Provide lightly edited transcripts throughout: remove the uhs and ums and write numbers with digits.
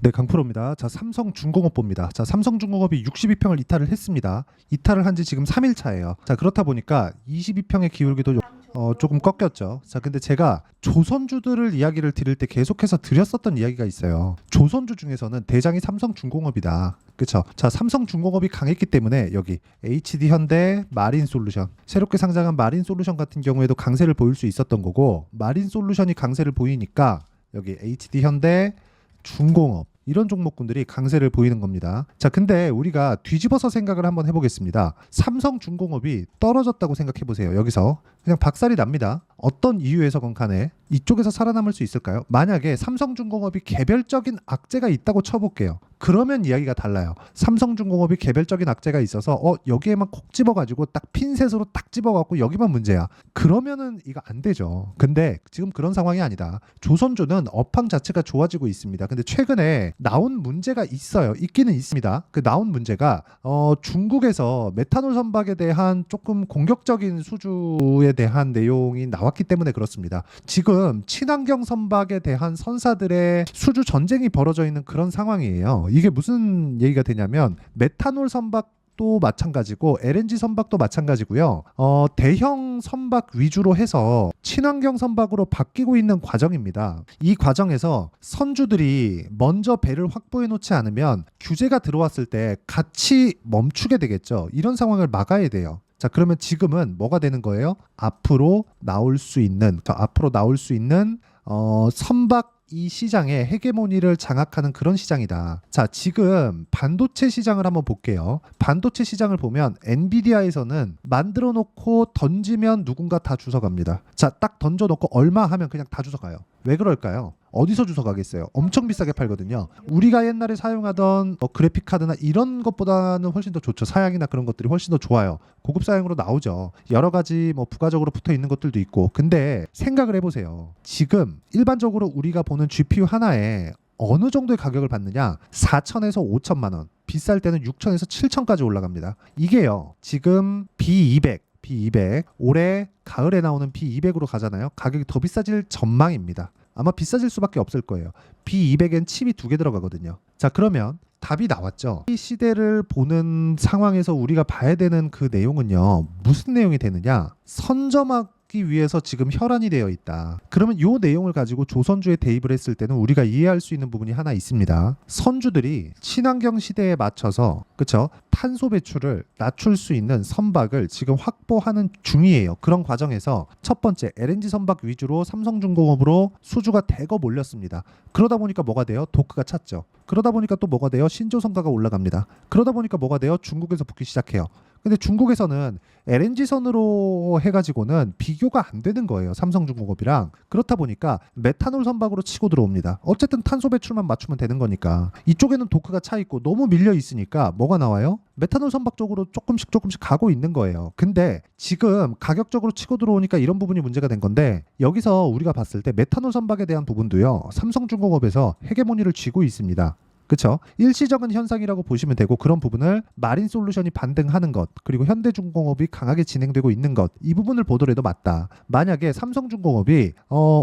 네, 강프로입니다. 자, 삼성중공업보입니다. 자, 삼성중공업이 62평을 이탈을 했습니다. 이탈을 한 지 지금 3일 차예요. 자, 그렇다 보니까 22평의 기울기도 조금 꺾였죠. 자, 근데 제가 조선주들을 이야기를 드릴 때 계속해서 드렸었던 이야기가 있어요. 조선주 중에서는 대장이 삼성중공업이다. 그렇죠? 자, 삼성중공업이 강했기 때문에 여기 HD현대, 마린솔루션, 새롭게 상장한 마린솔루션 같은 경우에도 강세를 보일 수 있었던 거고, 마린솔루션이 강세를 보이니까 여기 HD현대, 중공업 이런 종목군들이 강세를 보이는 겁니다. 자, 근데 우리가 뒤집어서 생각을 한번 해보겠습니다. 삼성중공업이 떨어졌다고 생각해 보세요. 여기서 그냥 박살이 납니다. 어떤 이유에서건 간에 이쪽에서 살아남을 수 있을까요? 만약에 삼성중공업이 개별적인 악재가 있다고 쳐볼게요. 그러면 이야기가 달라요. 삼성중공업이 개별적인 악재가 있어서 여기에만 콕 집어가지고 딱 핀셋으로 딱 집어갖고 여기만 문제야. 그러면은 이거 안 되죠. 근데 지금 그런 상황이 아니다. 조선주는 업황 자체가 좋아지고 있습니다. 근데 최근에 나온 문제가 있어요. 있기는 있습니다. 그 나온 문제가 중국에서 메탄올 선박에 대한 조금 공격적인 수주에 대한 내용이 나왔기 때문에 그렇습니다. 지금 친환경 선박에 대한 선사들의 수주 전쟁이 벌어져 있는 그런 상황이에요. 이게 무슨 얘기가 되냐면 메탄올 선박 도 마찬가지고 LNG 선박도 마찬가지고요. 대형 선박 위주로 해서 친환경 선박으로 바뀌고 있는 과정입니다. 이 과정에서 선주들이 먼저 배를 확보해 놓지 않으면 규제가 들어왔을 때 같이 멈추게 되겠죠. 이런 상황을 막아야 돼요. 자, 그러면 지금은 뭐가 되는 거예요? 앞으로 나올 수 있는 선박 이 시장의 헤게모니를 장악하는 그런 시장이다. 자, 지금 반도체 시장을 한번 볼게요. 반도체 시장을 보면 엔비디아에서는 만들어 놓고 던지면 누군가 다 주워갑니다. 자, 딱 던져 놓고 얼마 하면 그냥 다 주워가요. 왜 그럴까요? 어디서 주워가겠어요? 엄청 비싸게 팔거든요. 우리가 옛날에 사용하던 그래픽 카드나 이런 것보다는 훨씬 더 좋죠. 사양이나 그런 것들이 훨씬 더 좋아요. 고급 사양으로 나오죠. 여러 가지 부가적으로 붙어 있는 것들도 있고. 근데 생각을 해보세요. 지금 일반적으로 우리가 보는 GPU 하나에 어느 정도의 가격을 받느냐? 4천에서 5천만 원. 비쌀 때는 6천에서 7천까지 올라갑니다. 이게요. 지금 B200 올해 가을에 나오는 B200으로 가잖아요. 가격이 더 비싸질 전망입니다. 아마 비싸질 수밖에 없을 거예요. B200엔 칩이 2개 들어가거든요. 자, 그러면 답이 나왔죠. 이 시대를 보는 상황에서 우리가 봐야 되는 그 내용은요. 무슨 내용이 되느냐? 선점하기 위해서 지금 혈안이 되어 있다. 그러면 이 내용을 가지고 조선주에 대입을 했을 때는 우리가 이해할 수 있는 부분이 하나 있습니다. 선주들이 친환경 시대에 맞춰서 그쵸? 탄소 배출을 낮출 수 있는 선박을 지금 확보하는 중이에요. 그런 과정에서 첫 번째 LNG 선박 위주로 삼성중공업으로 수주가 대거 몰렸습니다. 그러다 보니까 뭐가 돼요? 도크가 찼죠. 그러다 보니까 또 뭐가 돼요? 신조선가가 올라갑니다. 그러다 보니까 뭐가 돼요? 중국에서 붙기 시작해요. 근데 중국에서는 LNG선으로 해가지고는 비교가 안 되는 거예요. 삼성중공업이랑. 그렇다 보니까 메탄올 선박으로 치고 들어옵니다. 어쨌든 탄소 배출만 맞추면 되는 거니까. 이쪽에는 도크가 차 있고 너무 밀려 있으니까 뭐가 나와요? 메탄올 선박 쪽으로 조금씩 가고 있는 거예요. 근데 지금 가격적으로 치고 들어오니까 이런 부분이 문제가 된 건데 여기서 우리가 봤을 때 메탄올 선박에 대한 부분도요. 삼성중공업에서 헤게모니를 쥐고 있습니다. 그렇죠? 일시적인 현상이라고 보시면 되고 그런 부분을 마린솔루션이 반등하는 것 그리고 현대중공업이 강하게 진행되고 있는 것 이 부분을 보더라도 맞다. 만약에 삼성중공업이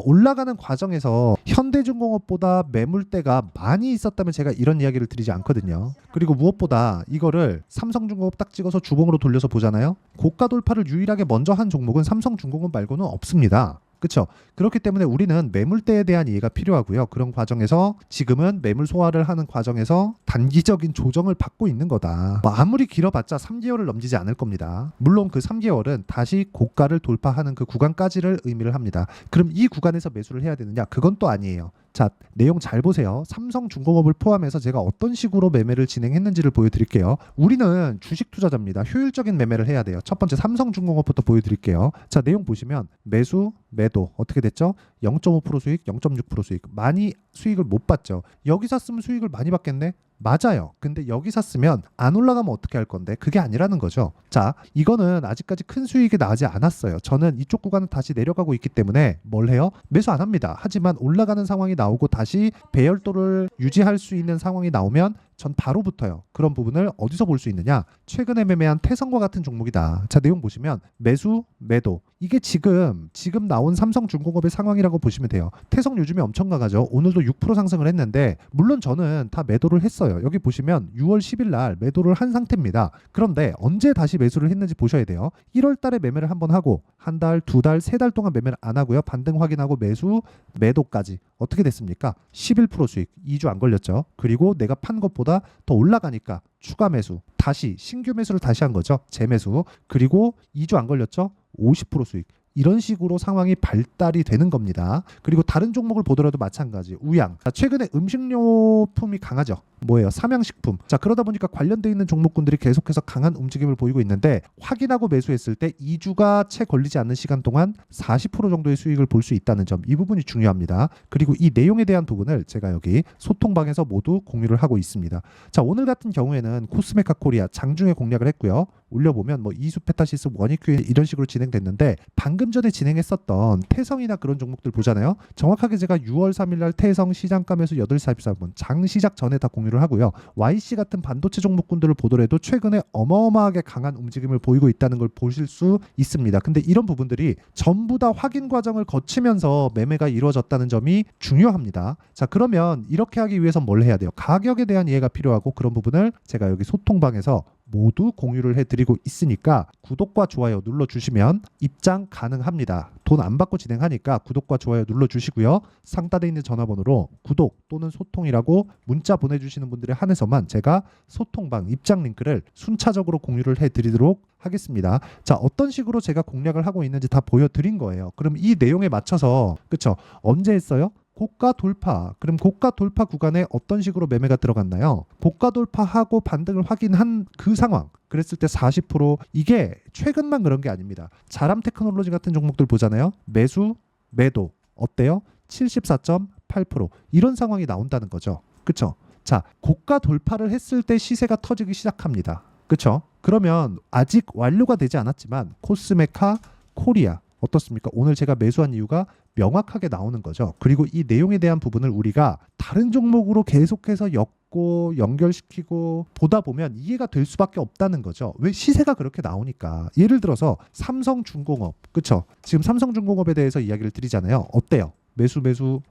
올라가는 과정에서 현대중공업보다 매물대가 많이 있었다면 제가 이런 이야기를 드리지 않거든요. 그리고 무엇보다 이거를 삼성중공업 딱 찍어서 주봉으로 돌려서 보잖아요. 고가 돌파를 유일하게 먼저 한 종목은 삼성중공업 말고는 없습니다. 그렇죠? 그렇기 때문에 우리는 매물대에 대한 이해가 필요하고요. 그런 과정에서 지금은 매물 소화를 하는 과정에서 단기적인 조정을 받고 있는 거다. 아무리 길어봤자 3개월을 넘기지 않을 겁니다. 물론 그 3개월은 다시 고가를 돌파하는 그 구간까지를 의미를 합니다. 그럼 이 구간에서 매수를 해야 되느냐? 그건 또 아니에요. 자, 내용 잘 보세요. 삼성중공업을 포함해서 제가 어떤 식으로 매매를 진행했는지를 보여드릴게요. 우리는 주식 투자자입니다. 효율적인 매매를 해야 돼요. 첫 번째 삼성중공업부터 보여드릴게요. 자, 내용 보시면 매수, 매도 어떻게 됐죠? 0.5% 수익, 0.6% 수익. 많이 수익을 못 봤죠. 여기 샀으면 수익을 많이 받겠네? 맞아요. 근데 여기 샀으면 안 올라가면 어떻게 할 건데? 그게 아니라는 거죠. 자, 이거는 아직까지 큰 수익이 나지 않았어요. 저는 이쪽 구간은 다시 내려가고 있기 때문에 뭘 해요? 매수 안 합니다. 하지만 올라가는 상황이 나오고 다시 배열도를 유지할 수 있는 상황이 나오면 전 바로 붙어요. 그런 부분을 어디서 볼 수 있느냐? 최근에 매매한 태성과 같은 종목이다. 자, 내용 보시면 매수, 매도. 이게 지금 나온 삼성중공업의 상황이라고 보시면 돼요. 태성 요즘에 엄청 강하죠. 오늘도 6% 상승을 했는데 물론 저는 다 매도를 했어요. 여기 보시면 6월 10일 날 매도를 한 상태입니다. 그런데 언제 다시 매수를 했는지 보셔야 돼요. 1월 달에 매매를 한번 하고 한 달, 두 달, 세 달 동안 매매를 안 하고요. 반등 확인하고 매수, 매도까지. 어떻게 됐습니까? 11% 수익. 2주 안 걸렸죠. 그리고 내가 판 것보다 더 올라가니까 추가 매수. 다시 신규 매수를 다시 한 거죠. 재매수. 그리고 2주 안 걸렸죠. 50% 수익. 이런 식으로 상황이 발달이 되는 겁니다. 그리고 다른 종목을 보더라도 마찬가지. 우양. 자, 최근에 음식료품이 강하죠. 뭐예요? 삼양식품. 자, 그러다 보니까 관련돼 있는 종목군들이 계속해서 강한 움직임을 보이고 있는데 확인하고 매수했을 때 2주가 채 걸리지 않는 시간 동안 40% 정도의 수익을 볼 수 있다는 점. 이 부분이 중요합니다. 그리고 이 내용에 대한 부분을 제가 여기 소통방에서 모두 공유를 하고 있습니다. 자, 오늘 같은 경우에는 코스메카 코리아 장중에 공략을 했고요. 올려보면 뭐 이수페타시스, 원익큐 이런 식으로 진행됐는데 방금 전에 진행했었던 태성이나 그런 종목들 보잖아요. 정확하게 제가 6월 3일 날 태성 시장가 매수 8시 44분 장 시작 전에 다 공유를 하고요. YC 같은 반도체 종목군들을 보더라도 최근에 어마어마하게 강한 움직임을 보이고 있다는 걸 보실 수 있습니다. 근데 이런 부분들이 전부 다 확인 과정을 거치면서 매매가 이루어졌다는 점이 중요합니다. 자, 그러면 이렇게 하기 위해서 뭘 해야 돼요? 가격에 대한 이해가 필요하고 그런 부분을 제가 여기 소통방에서 모두 공유를 해드리고 있으니까 구독과 좋아요 눌러주시면 입장 가능합니다. 돈 안 받고 진행하니까 구독과 좋아요 눌러주시고요. 상단에 있는 전화번호로 구독 또는 소통이라고 문자 보내주시는 분들에 한해서만 제가 소통방 입장 링크를 순차적으로 공유를 해드리도록 하겠습니다. 자, 어떤 식으로 제가 공략을 하고 있는지 다 보여드린 거예요. 그럼 이 내용에 맞춰서 그쵸? 언제 했어요? 고가 돌파. 그럼 고가 돌파 구간에 어떤 식으로 매매가 들어갔나요? 고가 돌파하고 반등을 확인한 그 상황. 그랬을 때 40% 이게 최근만 그런 게 아닙니다. 자람 테크놀로지 같은 종목들 보잖아요. 매수, 매도. 어때요? 74.8% 이런 상황이 나온다는 거죠. 그쵸? 자, 고가 돌파를 했을 때 시세가 터지기 시작합니다. 그쵸? 그러면 아직 완료가 되지 않았지만 코스메카 코리아 어떻습니까? 오늘 제가 매수한 이유가 명확하게 나오는 거죠. 그리고 이 내용에 대한 부분을 우리가 다른 종목으로 계속해서 엮고 연결시키고 보다 보면 이해가 될 수밖에 없다는 거죠. 왜? 시세가 그렇게 나오니까. 예를 들어서 삼성중공업, 그쵸? 지금 삼성중공업에 대해서 이야기를 드리잖아요. 어때요? 매수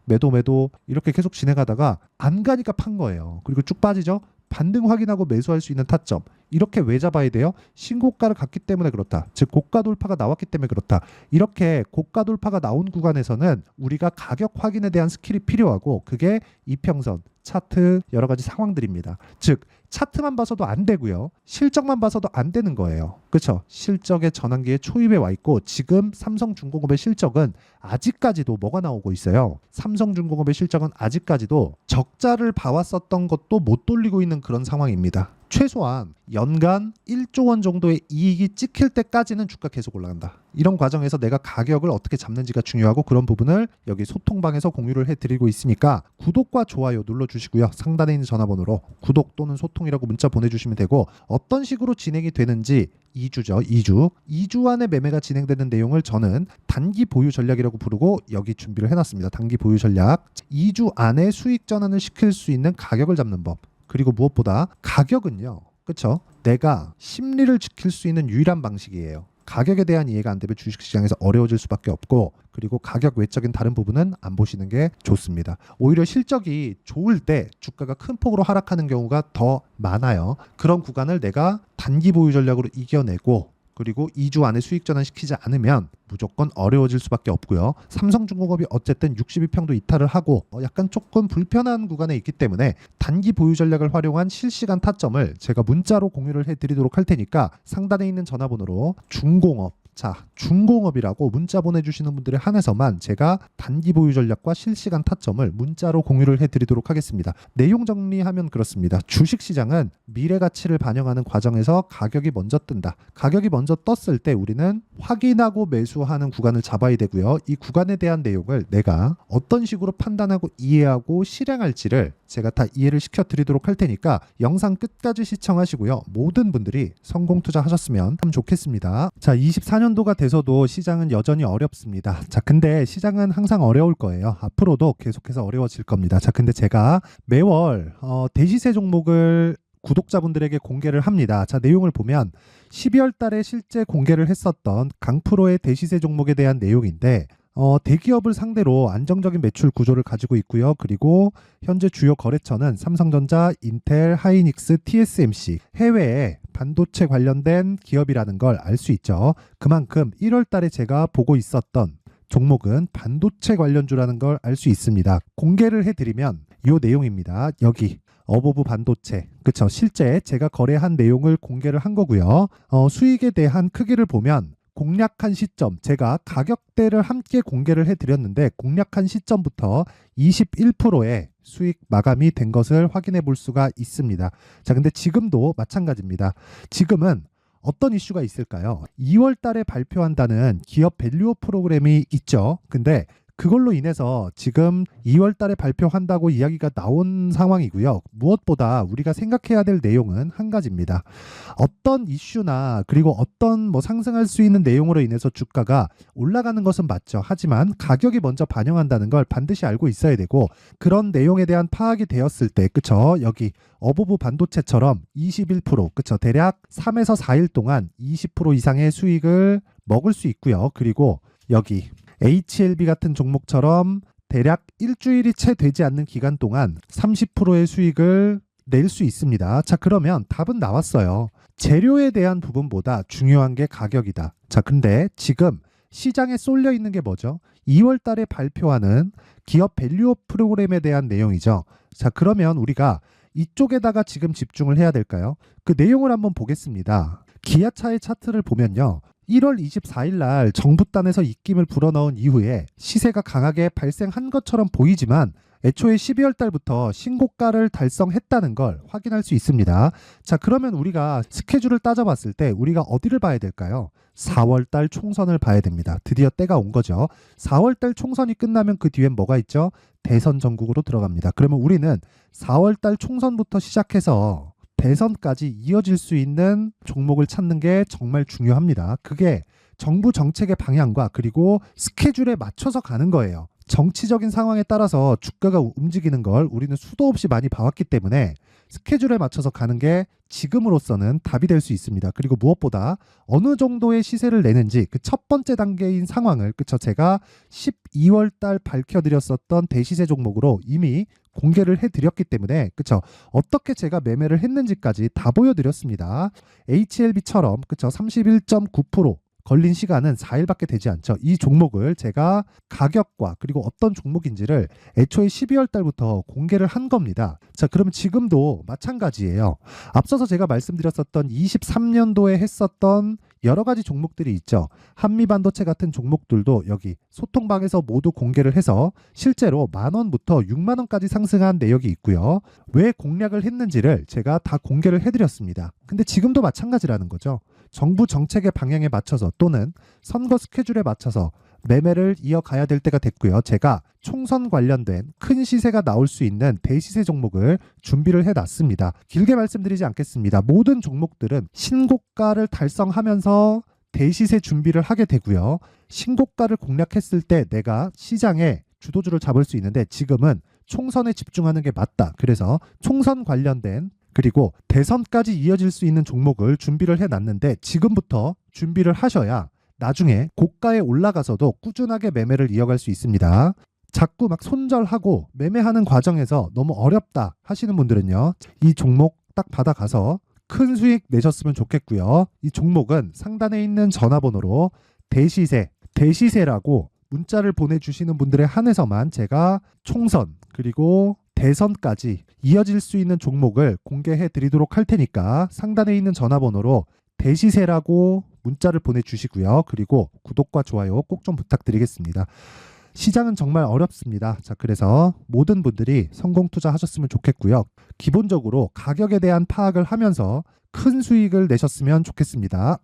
매도 이렇게 계속 진행하다가 안 가니까 판 거예요. 그리고 쭉 빠지죠. 반등 확인하고 매수할 수 있는 타점. 이렇게 왜 잡아야 돼요? 신고가를 갔기 때문에 그렇다. 즉 고가 돌파가 나왔기 때문에 그렇다. 이렇게 고가 돌파가 나온 구간에서는 우리가 가격 확인에 대한 스킬이 필요하고 그게 이평선, 차트 여러 가지 상황들입니다. 즉 차트만 봐서도 안 되고요. 실적만 봐서도 안 되는 거예요. 그렇죠? 실적의 전환기에 초입에 와 있고 지금 삼성중공업의 실적은 아직까지도 뭐가 나오고 있어요. 삼성중공업의 실적은 아직까지도 적자를 봐왔었던 것도 못 돌리고 있는 그런 상황입니다. 최소한 연간 1조 원 정도의 이익이 찍힐 때까지는 주가 계속 올라간다. 이런 과정에서 내가 가격을 어떻게 잡는지가 중요하고 그런 부분을 여기 소통방에서 공유를 해드리고 있으니까 구독과 좋아요 눌러주시고요. 상단에 있는 전화번호로 구독 또는 소통이라고 문자 보내주시면 되고 어떤 식으로 진행이 되는지 2주죠. 2주 안에 매매가 진행되는 내용을 저는 단기 보유 전략이라고 부르고 여기 준비를 해놨습니다. 단기 보유 전략 2주 안에 수익 전환을 시킬 수 있는 가격을 잡는 법. 그리고 무엇보다 가격은요. 그렇죠? 내가 심리를 지킬 수 있는 유일한 방식이에요. 가격에 대한 이해가 안 되면 주식시장에서 어려워질 수밖에 없고 그리고 가격 외적인 다른 부분은 안 보시는 게 좋습니다. 오히려 실적이 좋을 때 주가가 큰 폭으로 하락하는 경우가 더 많아요. 그런 구간을 내가 단기 보유 전략으로 이겨내고 그리고 2주 안에 수익 전환시키지 않으면 무조건 어려워질 수밖에 없고요. 삼성중공업이 어쨌든 62평도 이탈을 하고 약간 조금 불편한 구간에 있기 때문에 단기 보유 전략을 활용한 실시간 타점을 제가 문자로 공유를 해드리도록 할 테니까 상단에 있는 전화번호로 중공업 자, 중공업이라고 문자 보내주시는 분들에 한해서만 제가 단기 보유 전략과 실시간 타점을 문자로 공유를 해드리도록 하겠습니다. 내용 정리하면 그렇습니다. 주식시장은 미래 가치를 반영하는 과정에서 가격이 먼저 뜬다. 가격이 먼저 떴을 때 우리는 확인하고 매수하는 구간을 잡아야 되고요. 이 구간에 대한 내용을 내가 어떤 식으로 판단하고 이해하고 실행할지를 제가 다 이해를 시켜드리도록 할 테니까 영상 끝까지 시청하시고요. 모든 분들이 성공 투자하셨으면 참 좋겠습니다. 자, 24년 24년도가 돼서도 시장은 여전히 어렵습니다. 자, 근데 시장은 항상 어려울 거예요. 앞으로도 계속해서 어려워질 겁니다. 자, 근데 제가 매월 대시세 종목을 구독자분들에게 공개를 합니다. 자, 내용을 보면 12월 달에 실제 공개를 했었던 강프로의 대시세 종목에 대한 내용인데 대기업을 상대로 안정적인 매출 구조를 가지고 있고요. 그리고 현재 주요 거래처는 삼성전자, 인텔, 하이닉스, TSMC, 해외에 반도체 관련된 기업이라는 걸 알 수 있죠. 그만큼 1월 달에 제가 보고 있었던 종목은 반도체 관련주라는 걸 알 수 있습니다. 공개를 해드리면 이 내용입니다. 여기 어보브 반도체, 그쵸? 실제 제가 거래한 내용을 공개를 한 거고요. 수익에 대한 크기를 보면 공략한 시점, 제가 가격대를 함께 공개를 해드렸는데 공략한 시점부터 21%의 수익 마감이 된 것을 확인해 볼 수가 있습니다. 자, 근데 지금도 마찬가지입니다. 지금은 어떤 이슈가 있을까요? 2월 달에 발표한다는 기업 밸류업 프로그램이 있죠. 근데 그걸로 인해서 지금 2월 달에 발표한다고 이야기가 나온 상황이고요. 무엇보다 우리가 생각해야 될 내용은 한 가지입니다. 어떤 이슈나 그리고 어떤 상승할 수 있는 내용으로 인해서 주가가 올라가는 것은 맞죠. 하지만 가격이 먼저 반영한다는 걸 반드시 알고 있어야 되고, 그런 내용에 대한 파악이 되었을 때, 그쵸? 여기 어보브 반도체처럼 21%, 그쵸? 대략 3에서 4일 동안 20% 이상의 수익을 먹을 수 있고요. 그리고 여기 HLB 같은 종목처럼 대략 일주일이 채 되지 않는 기간 동안 30%의 수익을 낼 수 있습니다. 자, 그러면 답은 나왔어요. 재료에 대한 부분보다 중요한 게 가격이다. 자, 근데 지금 시장에 쏠려 있는 게 뭐죠? 2월 달에 발표하는 기업 밸류업 프로그램에 대한 내용이죠. 자, 그러면 우리가 이쪽에다가 지금 집중을 해야 될까요? 그 내용을 한번 보겠습니다. 기아차의 차트를 보면요. 1월 24일 날 정부단에서 입김을 불어넣은 이후에 시세가 강하게 발생한 것처럼 보이지만 애초에 12월 달부터 신고가를 달성했다는 걸 확인할 수 있습니다. 자, 그러면 우리가 스케줄을 따져봤을 때 우리가 어디를 봐야 될까요? 4월 달 총선을 봐야 됩니다. 드디어 때가 온 거죠. 4월 달 총선이 끝나면 그 뒤엔 뭐가 있죠? 대선 전국으로 들어갑니다. 그러면 우리는 4월 달 총선부터 시작해서 대선까지 이어질 수 있는 종목을 찾는 게 정말 중요합니다. 그게 정부 정책의 방향과 그리고 스케줄에 맞춰서 가는 거예요. 정치적인 상황에 따라서 주가가 움직이는 걸 우리는 수도 없이 많이 봐왔기 때문에 스케줄에 맞춰서 가는 게 지금으로서는 답이 될 수 있습니다. 그리고 무엇보다 어느 정도의 시세를 내는지 그 첫 번째 단계인 상황을, 그쵸? 제가 12월 달 밝혀드렸었던 대시세 종목으로 이미 공개를 해드렸기 때문에, 그쵸? 어떻게 제가 매매를 했는지까지 다 보여드렸습니다. HLB처럼, 그쵸? 31.9% 걸린 시간은 4일밖에 되지 않죠. 이 종목을 제가 가격과 그리고 어떤 종목인지를 애초에 12월 달부터 공개를 한 겁니다. 자, 그러면 지금도 마찬가지예요. 앞서서 제가 말씀드렸었던 23년도에 했었던 여러 가지 종목들이 있죠. 한미반도체 같은 종목들도 여기 소통방에서 모두 공개를 해서 실제로 10,000원부터 60,000원까지 상승한 내역이 있고요. 왜 공략을 했는지를 제가 다 공개를 해드렸습니다. 근데 지금도 마찬가지라는 거죠. 정부 정책의 방향에 맞춰서 또는 선거 스케줄에 맞춰서 매매를 이어가야 될 때가 됐고요. 제가 총선 관련된 큰 시세가 나올 수 있는 대시세 종목을 준비를 해놨습니다. 길게 말씀드리지 않겠습니다. 모든 종목들은 신고가를 달성하면서 대시세 준비를 하게 되고요. 신고가를 공략했을 때 내가 시장에 주도주를 잡을 수 있는데 지금은 총선에 집중하는 게 맞다. 그래서 총선 관련된 그리고 대선까지 이어질 수 있는 종목을 준비를 해놨는데 지금부터 준비를 하셔야 나중에 고가에 올라가서도 꾸준하게 매매를 이어갈 수 있습니다. 자꾸 막 손절하고 매매하는 과정에서 너무 어렵다 하시는 분들은요. 이 종목 딱 받아가서 큰 수익 내셨으면 좋겠고요. 이 종목은 상단에 있는 전화번호로 대시세라고 문자를 보내주시는 분들에 한해서만 제가 총선 그리고 대선까지 이어질 수 있는 종목을 공개해 드리도록 할 테니까 상단에 있는 전화번호로 대시세라고 문자를 보내주시고요. 그리고 구독과 좋아요 꼭 좀 부탁드리겠습니다. 시장은 정말 어렵습니다. 자, 그래서 모든 분들이 성공 투자하셨으면 좋겠고요. 기본적으로 가격에 대한 파악을 하면서 큰 수익을 내셨으면 좋겠습니다.